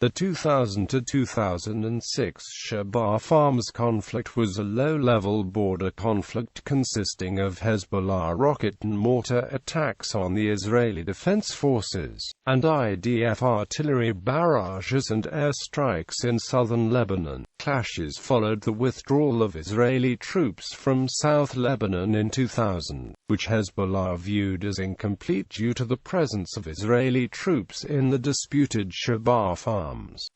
The 2000–2006 Shebaa Farms conflict was a low-level border conflict consisting of Hezbollah rocket and mortar attacks on the Israeli Defense Forces, and IDF artillery barrages and airstrikes in southern Lebanon. Clashes followed the withdrawal of Israeli troops from South Lebanon in 2000, which Hezbollah viewed as incomplete due to the presence of Israeli troops in the disputed Shebaa Farms.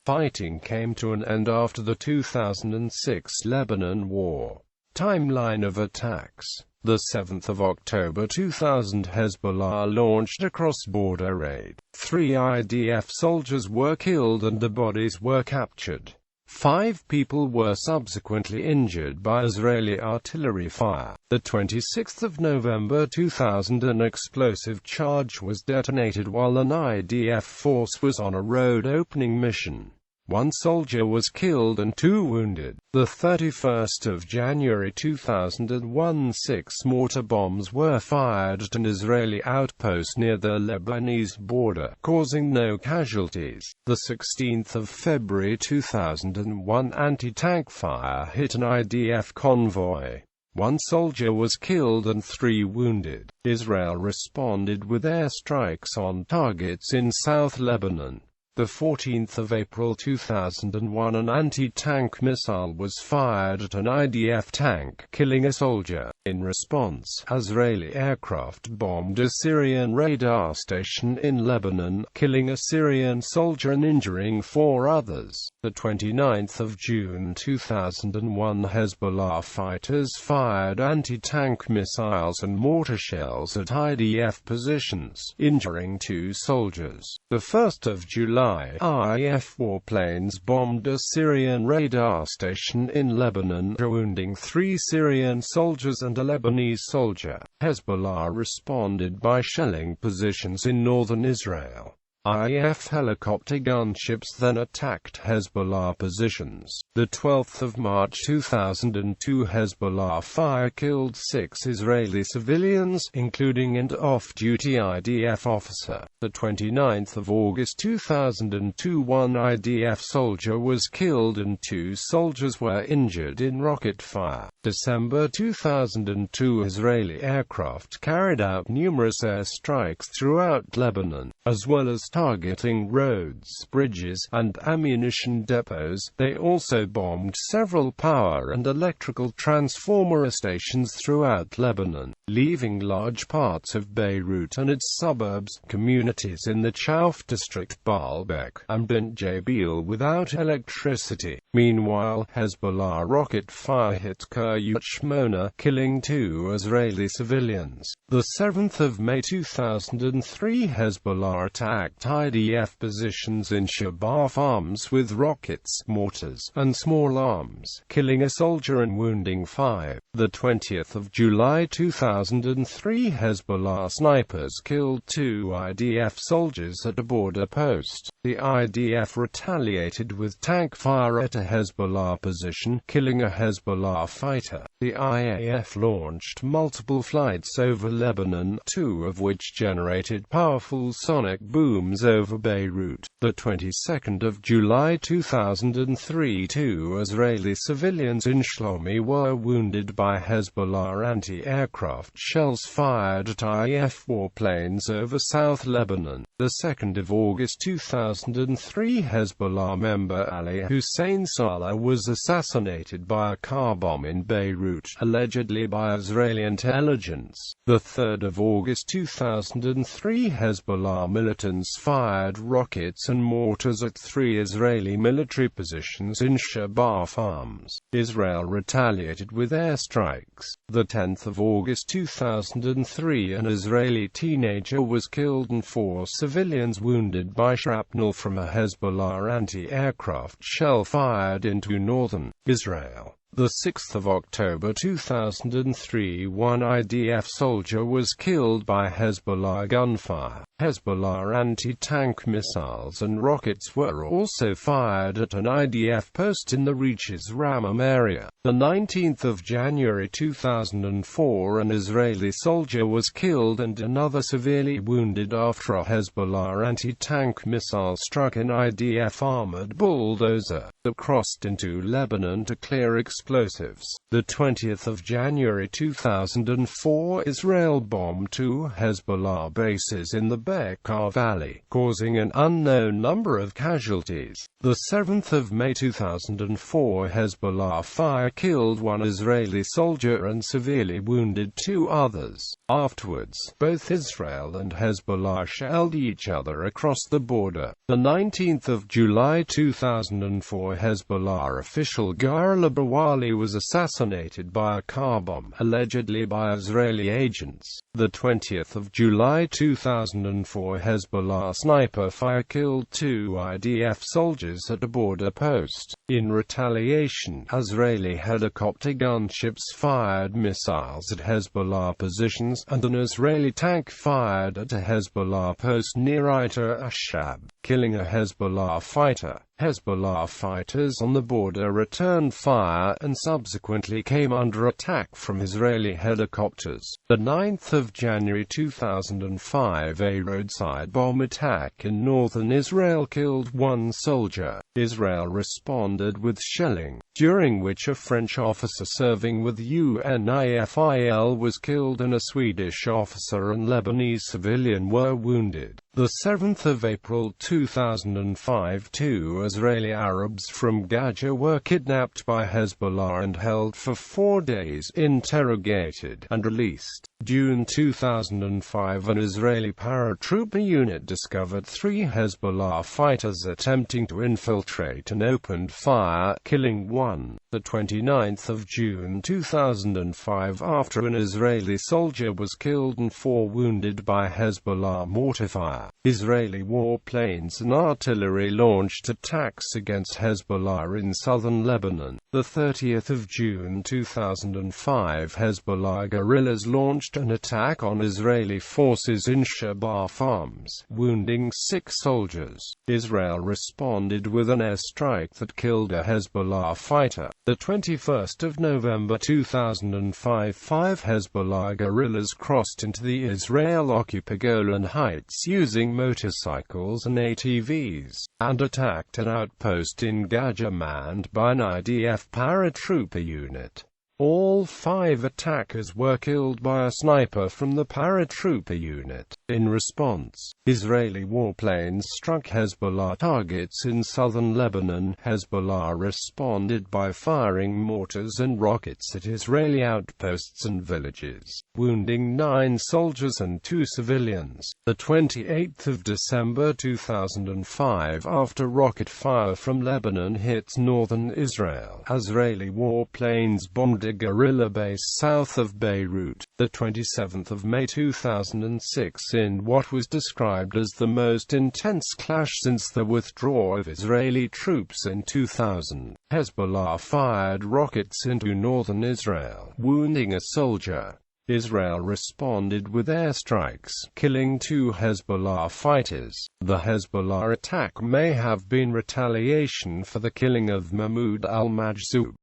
Fighting came to an end after the 2006 Lebanon War. Timeline of attacks: the 7th of October 2000, Hezbollah launched a cross-border raid. 3 IDF soldiers were killed and the bodies were captured. 5 people were subsequently injured by Israeli artillery fire. The 26th of November 2000, an explosive charge was detonated while an IDF force was on a road opening mission. 1 soldier was killed and 2 wounded. The 31st of January 2001, 6 mortar bombs were fired at an Israeli outpost near the Lebanese border, causing no casualties. The 16th of February 2001, anti-tank fire hit an IDF convoy. 1 soldier was killed and 3 wounded. Israel responded with airstrikes on targets in South Lebanon. The 14th of April 2001, an anti-tank missile was fired at an IDF tank, killing a soldier. In response, Israeli aircraft bombed a Syrian radar station in Lebanon, killing a Syrian soldier and injuring 4 others. The 29th of June 2001, Hezbollah fighters fired anti-tank missiles and mortar shells at IDF positions, injuring 2 soldiers. The 1st of July, IDF warplanes bombed a Syrian radar station in Lebanon, wounding 3 Syrian soldiers and a Lebanese soldier. Hezbollah responded by shelling positions in northern Israel. IDF helicopter gunships then attacked Hezbollah positions. The 12th of March 2002, Hezbollah fire killed 6 Israeli civilians, including an off-duty IDF officer. The 29th of August 2002, 1 IDF soldier was killed and 2 soldiers were injured in rocket fire. December 2002, Israeli aircraft carried out numerous airstrikes throughout Lebanon, as well as targeting roads, bridges, and ammunition depots. They also bombed several power and electrical transformer stations throughout Lebanon, leaving large parts of Beirut and its suburbs, communities in the Chauf district, Baalbek, and Bint Jbeil without electricity. Meanwhile, Hezbollah rocket fire hit Kiryat Shmona, killing 2 Israeli civilians. The 7th of May 2003, Hezbollah attacked IDF positions in Shebaa Farms with rockets, mortars, and small arms, killing a soldier and wounding 5. The 20th of July 2003, Hezbollah snipers killed 2 IDF soldiers at a border post. The IDF retaliated with tank fire at a Hezbollah position, killing a Hezbollah fighter. The IAF launched multiple flights over Lebanon, 2 of which generated powerful sonic booms over Beirut. The 22nd of July 2003, 2 Israeli civilians in Shlomi were wounded by Hezbollah anti-aircraft shells fired at IAF warplanes over South Lebanon. The 2nd of August 2003, Hezbollah member Ali Hussein Saleh was assassinated by a car bomb in Beirut, allegedly by Israeli intelligence. The 3rd of August 2003, Hezbollah militants fired rockets and mortars at 3 Israeli military positions in Shebaa Farms. Israel retaliated with airstrikes. The 10th of August 2003, an Israeli teenager was killed and 4 civilians wounded by shrapnel from a Hezbollah anti-aircraft shell fired into northern Israel. The 6th of October 2003, 1 IDF soldier was killed by Hezbollah gunfire. Hezbollah anti-tank missiles and rockets were also fired at an IDF post in the Reaches Ramam area. The 19th of January 2004, an Israeli soldier was killed and another severely wounded after a Hezbollah anti-tank missile struck an IDF armored bulldozer that crossed into Lebanon to clear explosives. The 20th of January 2004, Israel bombed two Hezbollah bases in the Bekaa Valley, causing an unknown number of casualties. The 7th of May 2004, Hezbollah fire killed one Israeli soldier and severely wounded two others. Afterwards, both Israel and Hezbollah shelled each other across the border. The 19th of July 2004, Hezbollah official Gharib Abawali was assassinated by a car bomb, allegedly by Israeli agents. The 20th of July 2004, Hezbollah sniper fire killed two IDF soldiers at a border post. In retaliation, Israeli helicopter gunships fired missiles at Hezbollah positions, and an Israeli tank fired at a Hezbollah post near Iter Ashab, killing a Hezbollah fighter. Hezbollah fighters on the border returned fire and subsequently came under attack from Israeli helicopters. The 9th of January 2005, a roadside bomb attack in northern Israel killed one soldier. Israel responded with shelling, during which a French officer serving with UNIFIL was killed and a Swedish officer and Lebanese civilian were wounded. The 7th of April 2005, two Israeli Arabs from Gaza were kidnapped by Hezbollah and held for 4 days, interrogated, and released. June 2005, an Israeli paratrooper unit discovered 3 Hezbollah fighters attempting to infiltrate and opened fire, killing one. The 29th of June 2005, after an Israeli soldier was killed and 4 wounded by Hezbollah mortar fire, Israeli warplanes and artillery launched attacks against Hezbollah in southern Lebanon. The 30th of June 2005, Hezbollah guerrillas launched an attack on Israeli forces in Shebaa Farms, wounding 6 soldiers. Israel responded with an airstrike that killed a Hezbollah fighter. The 21st of November 2005, 5 Hezbollah guerrillas crossed into the Israel-occupied Golan Heights using motorcycles and ATVs, and attacked an outpost in Gaza manned by an IDF paratrooper unit. All 5 attackers were killed by a sniper from the paratrooper unit. In response, Israeli warplanes struck Hezbollah targets in southern Lebanon. Hezbollah responded by firing mortars and rockets at Israeli outposts and villages, wounding 9 soldiers and 2 civilians. The 28th of December 2005, after rocket fire from Lebanon hit northern Israel, Israeli warplanes bombed a guerrilla base south of Beirut. The 27th of May 2006, in what was described as the most intense clash since the withdrawal of Israeli troops in 2000, Hezbollah fired rockets into northern Israel, wounding a soldier. Israel responded with airstrikes, killing 2 Hezbollah fighters. The Hezbollah attack may have been retaliation for the killing of Mahmoud al-Majzoub,